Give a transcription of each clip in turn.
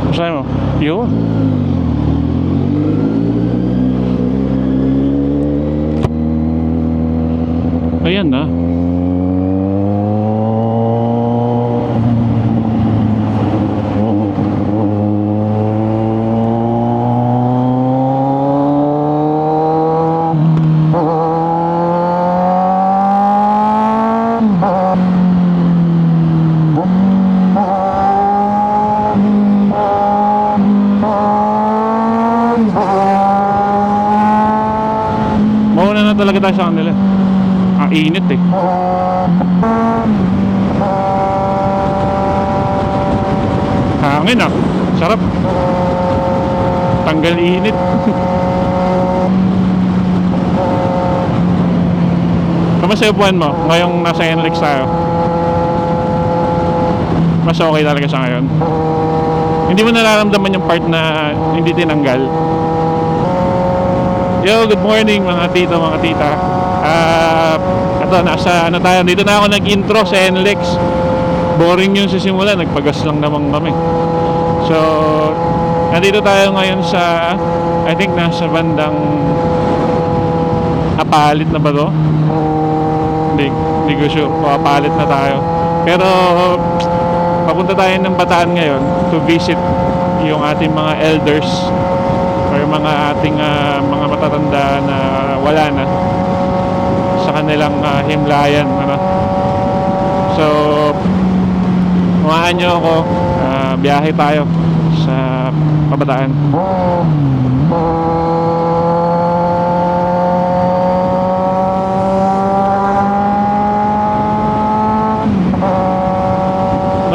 Masahe mo? Yun. Ayan na. Mauna na talaga tayo sa kanila. Ang init eh. Hangin ah. Sarap. Tanggal init. Kamusta yung buwan mo? Ngayong nasa NLEX tayo. Mas okay talaga sa ngayon. Hindi mo nararamdaman yung part na hindi tinanggal. Yo, good morning mga tito, mga tita. Ito, nasa ano tayo, dito na ako nag-intro sa NLEX. Boring yung sa simula, nagpagas lang naman kami. So, nandito tayo ngayon sa, I think nasa bandang Apalit na ba to? Hindi ko sure, Apalit na tayo. Pero, papunta tayo ng Bataan ngayon to visit yung ating mga elders or mga ating mga matatanda na wala na sa kanilang himlayan, ano? So umahan nyo ako, biyahe tayo sa Kabataan.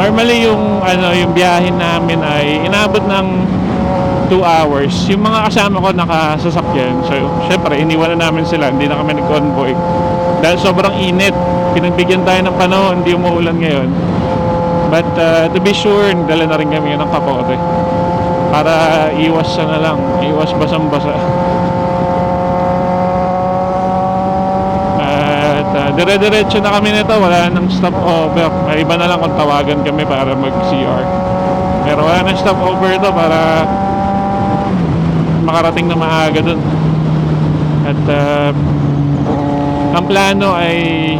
Normally yung yung biyahe namin ay inabot ng 2 hours. Yung mga kasama ko nakasasakyan. So, syempre, iniwan na namin sila. Hindi na kami nag-convoy. Dahil sobrang init. Pinagbigyan tayo ng panahon. Hindi umuulan ngayon. But, to be sure, dala na rin kami ng kapote. Para iwas na lang. Iwas basang-basa. At, dire-diretso na kami nito. Wala nang stopover. May iba na lang kung tawagan kami para mag-CR. Pero wala nang stopover ito para makarating na maaga dun. At ang plano ay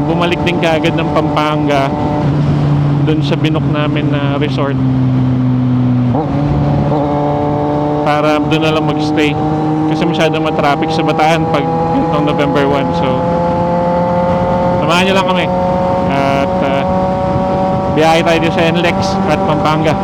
bumalik din kaagad ng Pampanga dun sa binook namin na resort para dun na lang magstay kasi masyadong matraffic sa Bataan pag itong November 1. So samahan nyo lang kami at biyahe tayo dito sa NLEX at Pampanga.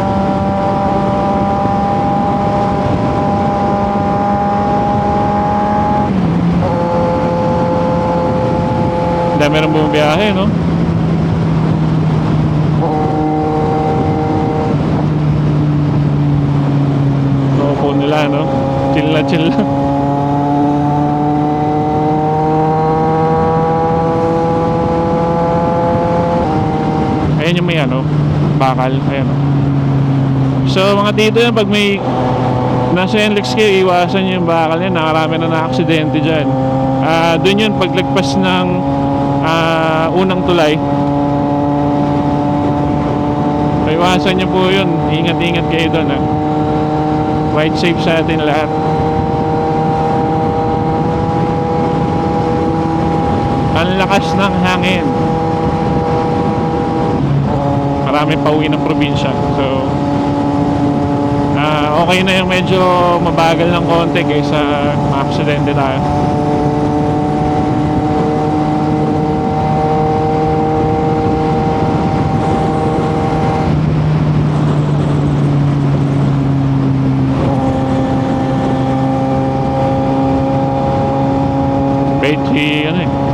Dami rin bumibiyahe, no? Loko nila, no? Chill na, chill na. Ayan yung may bakal. Ayan. So, mga tito yan, pag may nasa NLEX kayo, iwasan nyo yung bakal yan. Nakarami na na-aksidente dyan. Doon yun, paglagpas ng unang tulay, iwasan nyo po yun. Ingat-ingat kayo doon, ha? Ride safe sa atin lahat. Ang lakas ng hangin. Marami pa uwi ng probinsya. So okay na yung medyo mabagal ng konti kaysa ma-aksidente tayo.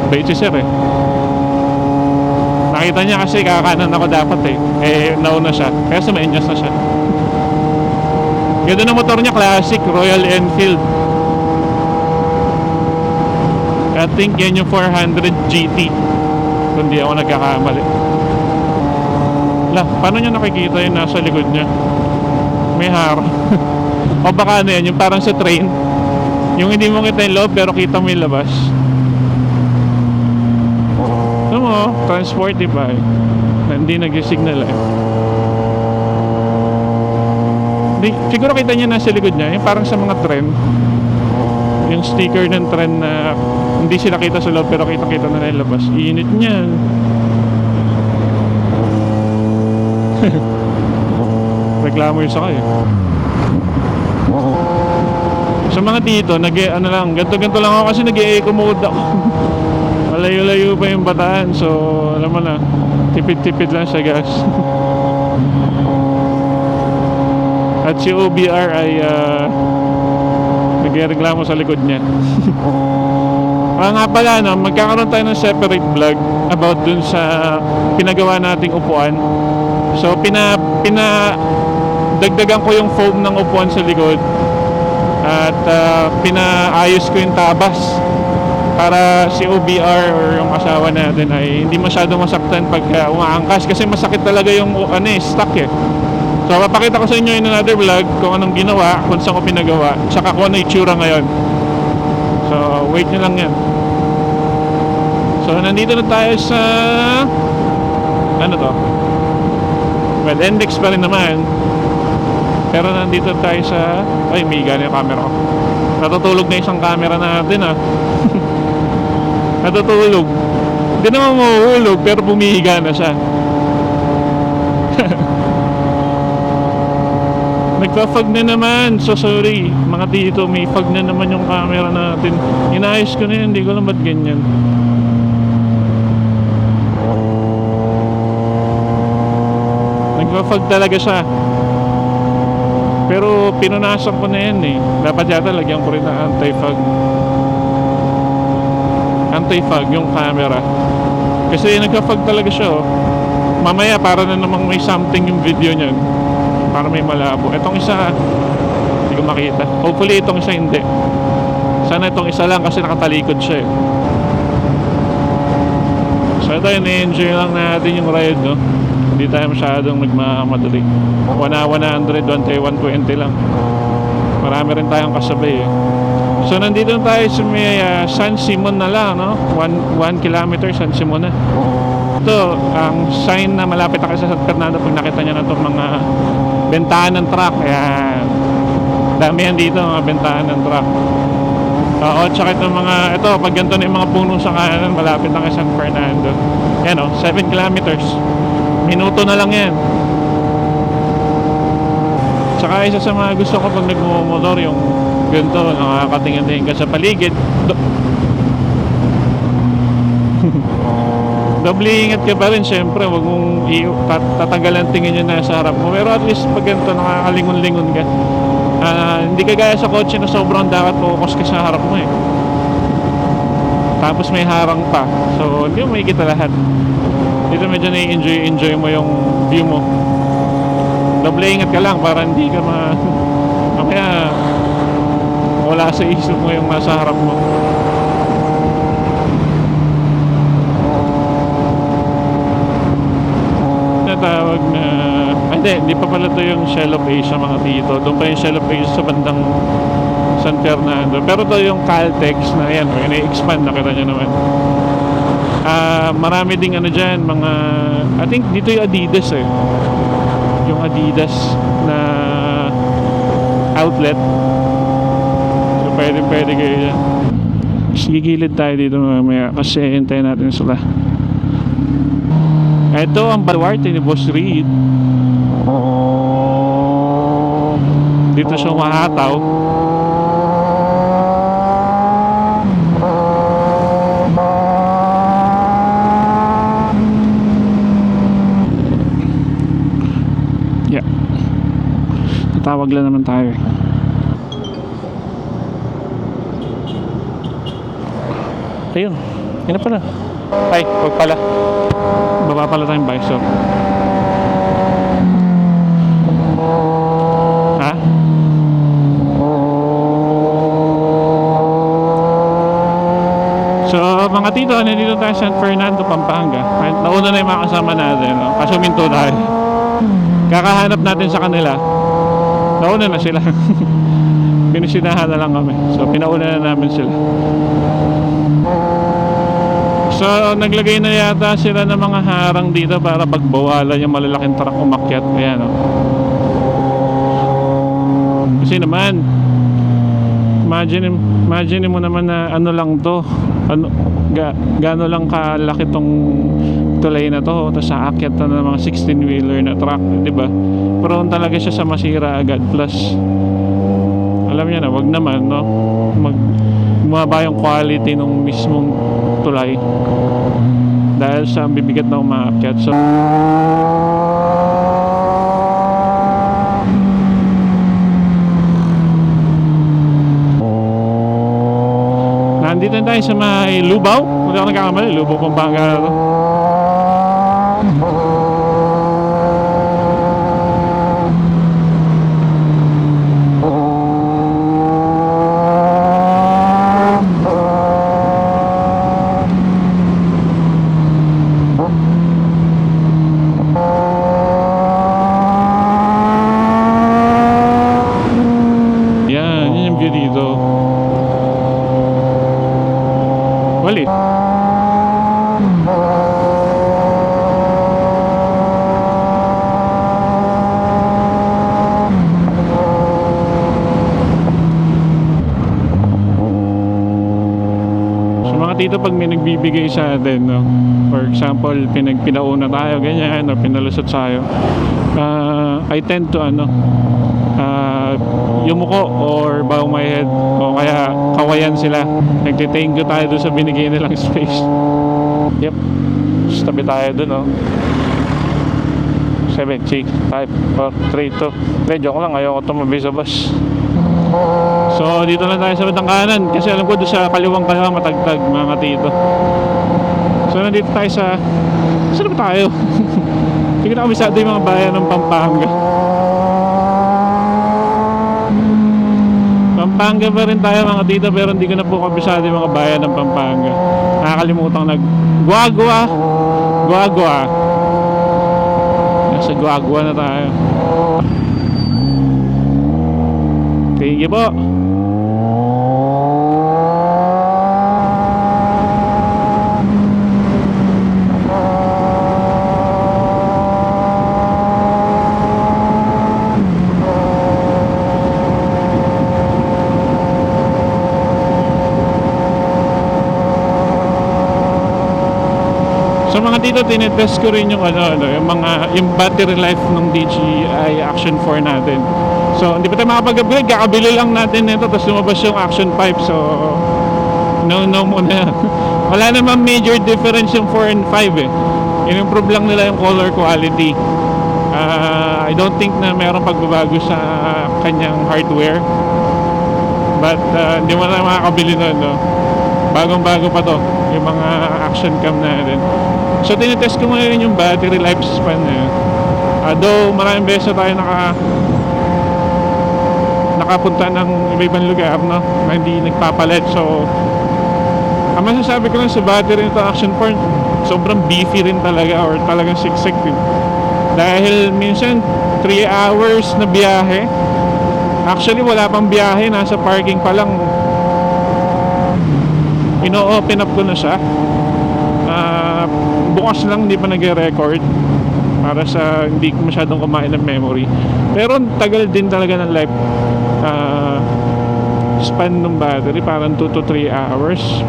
Bechi sir eh. Nakita niya kasi kakanan ako dapat eh nauna siya. Kaya sumenyos na siya. Ganda ng motor niya, classic Royal Enfield. I think yan yung 400 GT kung di ako nagkakamali. Paano niya nakikita yung nasa likod niya? May harang. O baka yan, yung parang sa train, yung hindi mo kita yung loob pero kita mo yung labas. Ano mo, mo, Transportify, na hindi nag-signal eh. Siguro kita niya nasa likod niya, yung parang sa mga tren, yung sticker ng tren na hindi sila kita sa loob pero kita-kita na yung labas. Init niyan. Reklamo yung sakay. Sa mga dito, ano lang, ganto-ganto lang ako kasi nag-e-eco mode ako. Malayo-layo pa yung Bataan, so alam mo na, tipid-tipid lang sa gas. At si OBR ay nagreklamo sa likod niya. Nga pala, no, magkakaroon tayo ng separate vlog about dun sa pinagawa nating upuan. So dagdagan ko yung foam ng upuan sa likod at pinaayos ko yung tabas para si OBR or yung asawa natin ay hindi masyado masaktan pag umaangkas kasi masakit talaga yung stuck eh. So papakita ko sa inyo in another vlog kung anong ginawa, kung saan ko pinagawa, tsaka kung ano itsura ngayon. So wait nyo lang yan. So nandito na tayo sa ano to? Well, index pa rin naman. Pero nandito tayo sa... Ay, may gana yung camera ko. Natutulog na isang camera natin Natutulog. Hindi naman mahuhulog pero bumihiga na siya. Nagpa-fog na naman. So sorry mga tito, may fog na naman yung camera natin. Inayos ko na yun, hindi ko alam ba't ganyan. Nagpa-fog talaga siya. Pero pinunasan ko na yan eh. Dapat yata lagyan ko rin ng anti-fog yung camera. Kasi nagka-fog talaga siya Mamaya para na namang may something yung video niyan. Para may malabo. Itong isa hindi ko makita. Hopefully itong isa hindi. Sana itong isa lang kasi nakatalikod siya So ito i-enjoy lang natin yung ride Hindi tayo masyadong nagmamadali. 100, 120 lang. Marami rin tayong kasabay So nandito tayo sa may San Simon na lang 1 kilometer San Simon na. Ito ang sign na malapit na sa San Fernando. Pag nakita nyo na itong mga bentahan ng truck. Ayan. Dami yan dito mga bentahan ng truck. Tsaka itong mga ito pag ganito na yung mga puno sa kanan malapit na kay San Fernando. Yan 7 kilometers. Minuto na lang yan. Tsaka isa sa mga gusto ko pag nagmumotor yung ganito, nakakatingin-tingin ka sa paligid. Doble ingat ka pa rin syempre. Huwag mong tatanggalan tingin yun nasa harap mo. Pero at least pag ganito nakakalingon-lingon ka. Hindi ka gaya sa kotse na sobrang dapat focus ka sa harap mo Tapos may harang pa. So hindi mo makikita lahat. Dito medyo na-enjoy mo yung view mo. Doble ingat ka lang para hindi ka mamaya wala sa isip mo yung nasa harap mo. Natawag na hindi pa pala to yung Shell of Asia mga tito. Doon pa yung Shell of Asia sa bandang San Fernando. Pero to yung Caltex na yan ina-expand, nakita nyo naman. Marami ding dyan mga I think dito yung Adidas yung Adidas na outlet. So pwede kayo dyan. Gigilid tayo dito mamaya kasi hintayin natin sila. Ito ang baluarte ni Boss Reed. Dito siya umahataw. Tatawag lang naman tayo Ayun, yun na pala. Ay, wag pala. Baba pala tayong bike shop. Ha? So mga tito, nandito tayo sa San Fernando, Pampanga. Nauna na yung mga kasama natin Kaso minto tayo. Kakahanap natin sa kanila. Nauna na sila. Pinisinahan na lang kami. So pinauna na namin sila. So naglagay na yata sila ng mga harang dito para pagbawalan yung malalaking truck umakyat. Ayan o. Kasi naman imagine mo naman na ano lang to, gaano lang kalaki tong tulay na to, tapos aakyat na ng mga 16-wheeler na truck, di ba? Prone talaga siya sa masira agad. Plus alam niya na, wag naman, no, bumaba yung quality ng mismong tulay dahil sa bibigat na umaakyat. So nandito na tayo sa may Lubao. Hindi ako nagkakamali, Lubao, Pampanga na to. Yan yung view dito. Wali. Dito pag may nagbibigay sa atin, no? For example, pinauna tayo ganyan o pinalusot tayo, I tend to yumuko or bow my head o kaya kawayan sila. Nagtithank you tayo doon sa binigay nilang space. Yep, tabi tayo doon, no? 7, 6, 5, 4, 3, 2. Joke lang, ayoko tumabi sa bus. So dito lang tayo sa bandang kanan kasi alam ko doon sa kaliwang matagtag mga tito. So nandito tayo sa saan ba tayo? Hindi ko na kabisado yung mga bayan ng Pampanga. Pampanga pa rin tayo mga tito, pero hindi ko na po kabisado yung mga bayan ng Pampanga. Nakakalimutan Guagua. Nasa Guagua na tayo. Thank you po. So mga dito tinetest ko rin yung yung battery life ng DJI Action 4 natin. So hindi pa tayo makapag-upgrade, kakabili lang natin nito tapos lumabas yung Action 5. So no muna. Wala namang major difference yung 4 and 5 eh. In-improve lang nila yung color quality. I don't think na mayroong pagbabago sa kanyang hardware. But hindi mo na makakabili nun, no? Bagong-bago pa to yung mga action cam natin. So tinetest ko ngayon yung battery lifespan niya. Though maraming beses tayo nakapunta ng iba-ibang lugar, no, na hindi nagpapalit. So ang masasabi ko lang sa battery nito Action 4, sobrang beefy rin talaga or talagang siksik din. Dahil minsan 3 hours na biyahe, actually wala pang biyahe, nasa parking pa lang ino-open up ko na siya. Bukas lang, hindi pa nag-record para sa hindi ko masyadong kumain ng memory. Pero tagal din talaga ng life span ng battery, parang 2 to 3 hours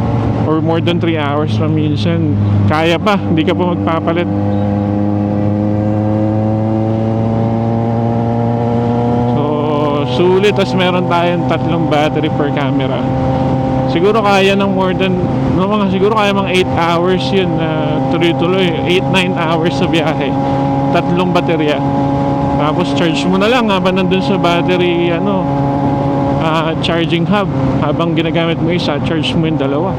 or more than 3 hours pa minsan. Kaya pa, hindi ka pa magpapalit. So sulit. Tas meron tayong 3 battery per camera. Siguro kaya ng more than siguro kaya mga 8 hours yun na tuloy-tuloy, 8-9 hours sa biyahe, 3 baterya. Tapos charge mo na lang habang nandun sa battery charging hub. Habang ginagamit mo isa, charge mo yung dalawa.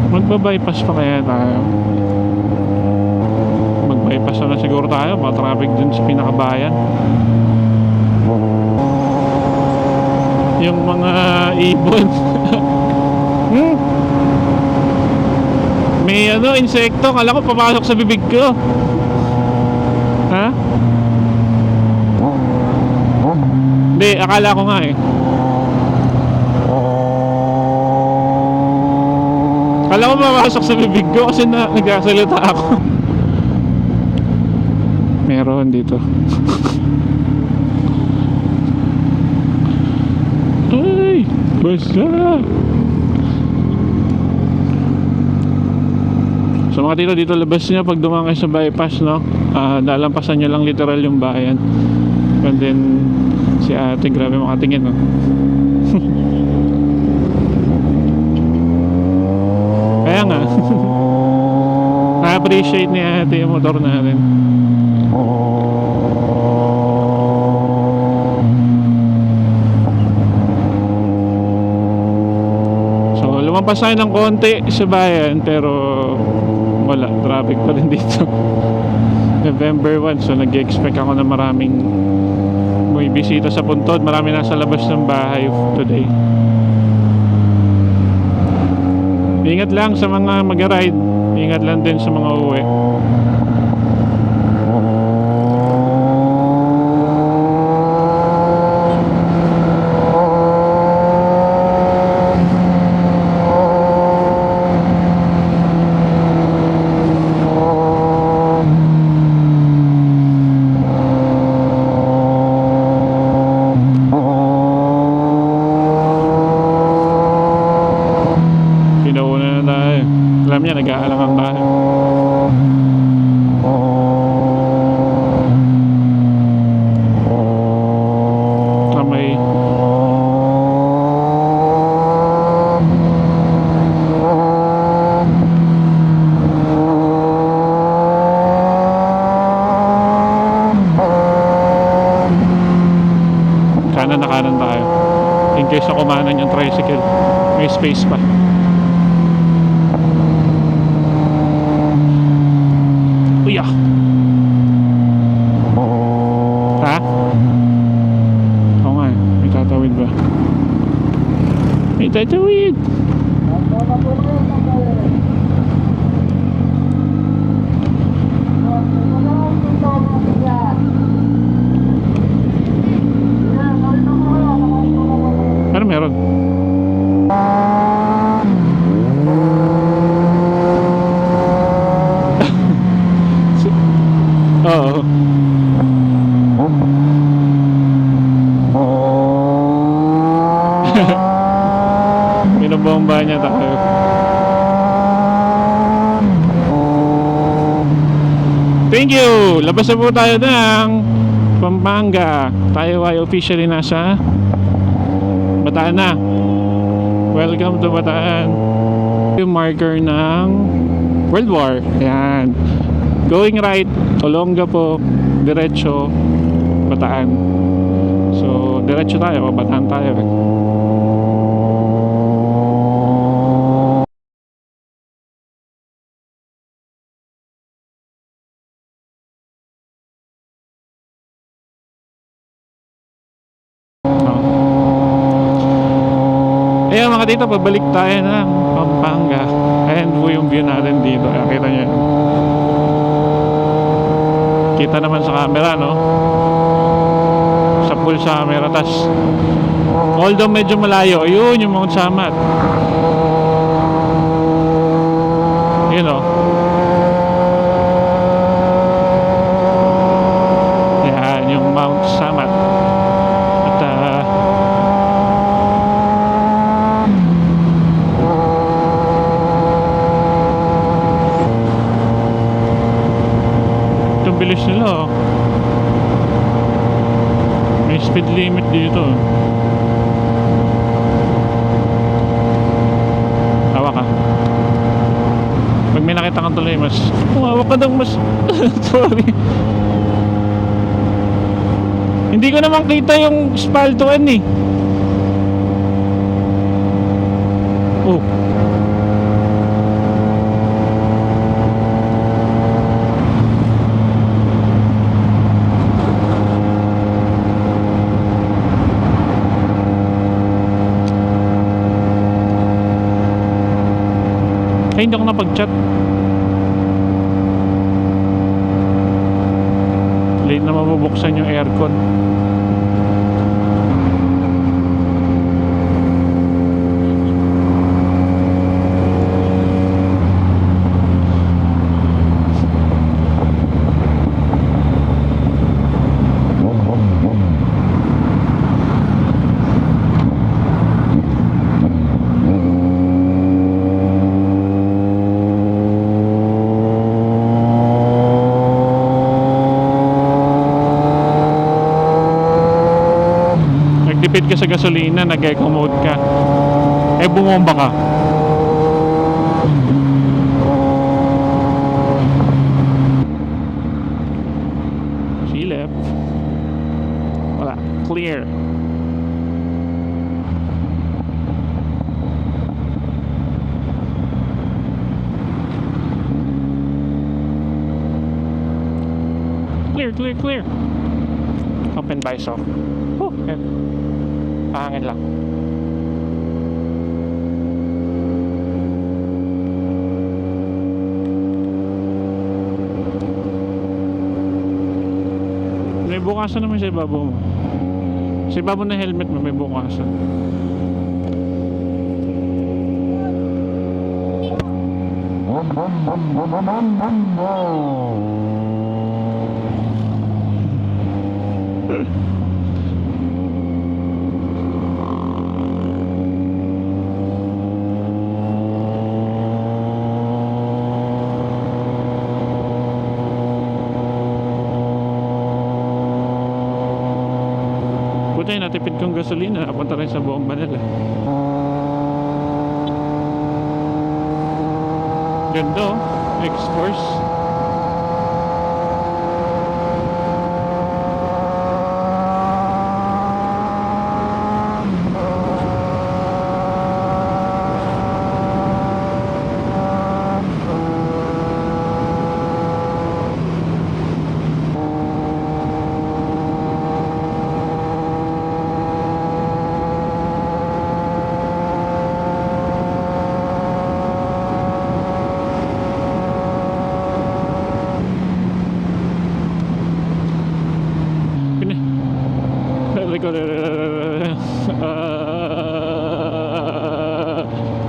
Magba-bypass pa kaya tayo? Mag-bypass na siguro tayo, traffic dun sa pinakabayan. Yung mga ibon. May insekto, kala ko papasok sa bibig ko. Ha? Hindi, akala ko nga eh. Akala ko mapasok sa bibig ko kasi nagkasalita ako. Meron dito. Ay, basta. So mga tito, dito labas niya pag dumaan kayo sa bypass, no? Lalampasan niyo lang literal yung bayan. And then si ate, grabe makatingin, no? Kaya nga na-appreciate ni ate yung motor natin. So lumampas tayo ng konti sa bayan, pero wala, traffic pa rin dito. November 1, so nag-expect ako na maraming may bisita sa Puntod. Marami nasa labas ng bahay today. Ingat lang sa mga mag-ride. Ingat lang din sa mga uwi. Alam niya, nag-aalang ang bahay. Kamay. Kanan na kanan tayo. In case na kumanan yung tricycle, may space pa. Uya. Ha? Oo nga, may tatawid ba? May tatawid. Ano meron? Oo. Binobomba niya tayo. Thank you! Labas na po tayo ng Pampanga. Tayo ay officially nasa Bataan na. Welcome to Bataan. Yung marker ng World War. Ayan. Going right, Olongapo, diretso, Bataan. So, diretso tayo, Bataan tayo. Ayan mga tito, pabalik tayo ng Pampanga. Ayan po yung view natin dito. Nakita nyo yan. Kita naman sa camera, no? Sa pool sa camera. Tas although medyo malayo, ayun yung Mount Samat. Yun, no? Yan yung Mount Samat. At itong bilis nila, oh. May speed limit dito. Hawak ka. Pag may nakita kang tuloy, mas hawak ka daw mas sorry. Hindi ko naman kita yung spaltoan eh. Oh. Ay, hindi ako napag-chat. buksan yung aircon. Nagtipid ka sa gasolina, nag-eco mode ka, eh bumomba ka. She left. Wala, clear. Clear, clear, clear. Open by soft. Oh, okay. Pahangin lang. May bukasan naman sa ibabaw mo. Sa ibabaw na helmet mo may bukasan. Buti natipid kong gasolina, napunta rin sa buong Manila. Ganda oh, X-Force.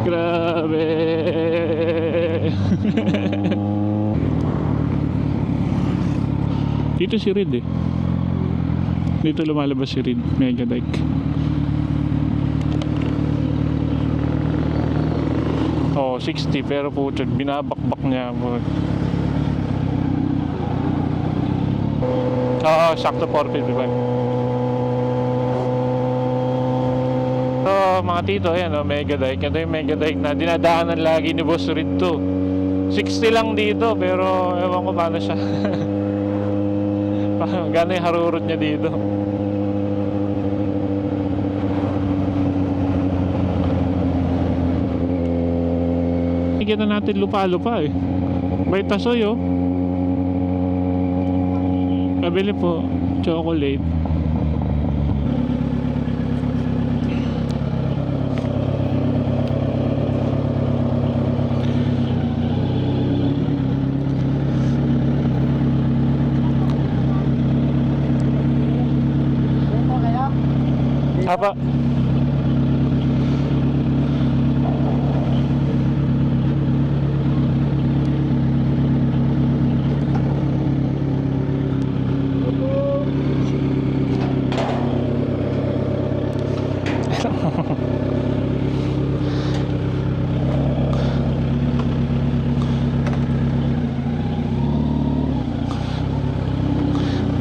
Grabe. Dito si Reed eh. Dito lumalabas si Reed, Megadike. Oh, 60 pero puto binabakbak niya mo. Oo, sakto 455. So, mga tito, ayan o, Megadike. Ito yung Megadike na dinadaanan lagi ni Boss Reed to. 60 lang dito, pero ewan ko paano siya. Gano'n yung harurot niya dito. Nakikita natin lupa-lupa eh. May tasoy oh. Pabili po, chocolate. Apa?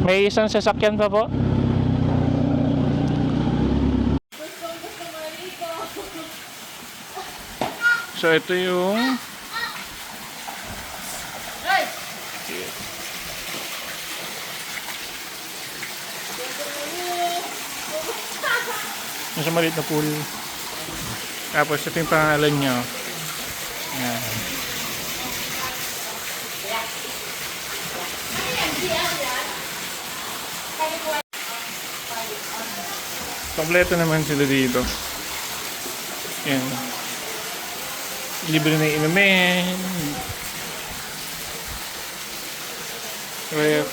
May isang sasakyan pa po? So ito yung nasa maliit na pool. Tapos ito yung pangalan nyo. Yan. Kompleto naman sila dito. Yan. Libre na inumin. Ref.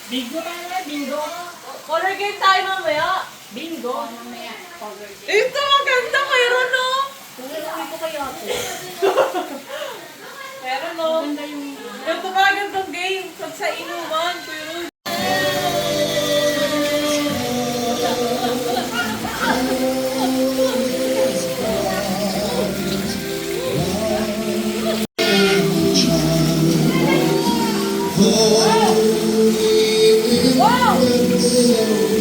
Bingo tayo na, bingo. Color game tayo mamaya. Bingo. Mamaya. Color game. Ito, maganda. Mayroon, no? Tuloy ko kayo ate. Meron, no? Maganda yung... Ganito ka, ganitong game. Pag sa inuman, pero... Wow!